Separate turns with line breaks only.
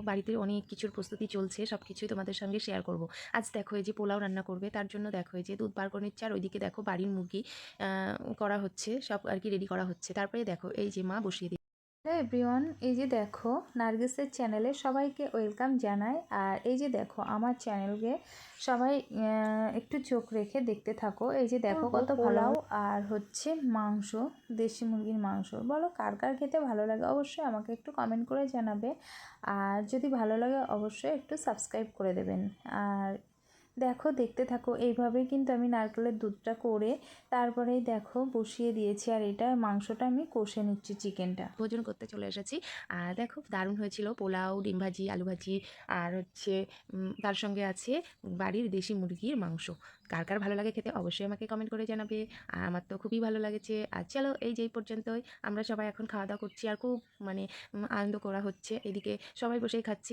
বাড়িতে অনেক কিছুর প্রস্তুতি চলছে, সব কিছুই তোমাদের সঙ্গে শেয়ার করব। আজ দেখো এই যে পোলাও রান্না করবে, তার জন্য দেখো এই যে দুধ বার করে নিচ্ছে, আর ওইদিকে দেখো বাড়ির মুরগি করা হচ্ছে, সব আর কি রেডি করা হচ্ছে। তারপরে দেখো এই যে মা বসিয়ে দিচ্ছে।
হ্যালো এভরিওয়ান, এই যে দেখো নার্গিসের চ্যানেলে সবাইকে ওয়েলকাম জানাই। আর এই যে দেখো আমার চ্যানেলকে সবাই একটু চোখ রেখে দেখতে থাকো। এই যে দেখো কত পোলাও আর হচ্ছে মাংস, দেশি মুরগির মাংস। বলো কার কার খেতে ভালো লাগে, অবশ্যই আমাকে একটু কমেন্ট করে জানাবে। আর যদি ভালো লাগে অবশ্যই একটু সাবস্ক্রাইব করে দেবেন। আর দেখো দেখতে থাকো, এইভাবেই কিন্তু আমি নারকেলের দুধটা করে তারপরেই দেখো বসিয়ে দিয়েছি। আর এটা মাংসটা আমি কষে নিচ্ছি, চিকেনটা।
ভোজন করতে চলে এসেছি। আর দেখো দারুণ হয়েছিল পোলাও, ডিম ভাজি, আলু ভাজি, আর হচ্ছে তার সঙ্গে আছে বাড়ির দেশি মুরগির মাংস। কার কার ভালো লাগে খেতে অবশ্যই আমাকে কমেন্ট করে জানাবে। আর আমার তো খুবই ভালো লাগেছে। আর চলো এই যে এই পর্যন্তই, আমরা সবাই এখন খাওয়া দাওয়া করছি, আর খুব মানে আনন্দ করা হচ্ছে। এদিকে সবাই বসেই খাচ্ছি।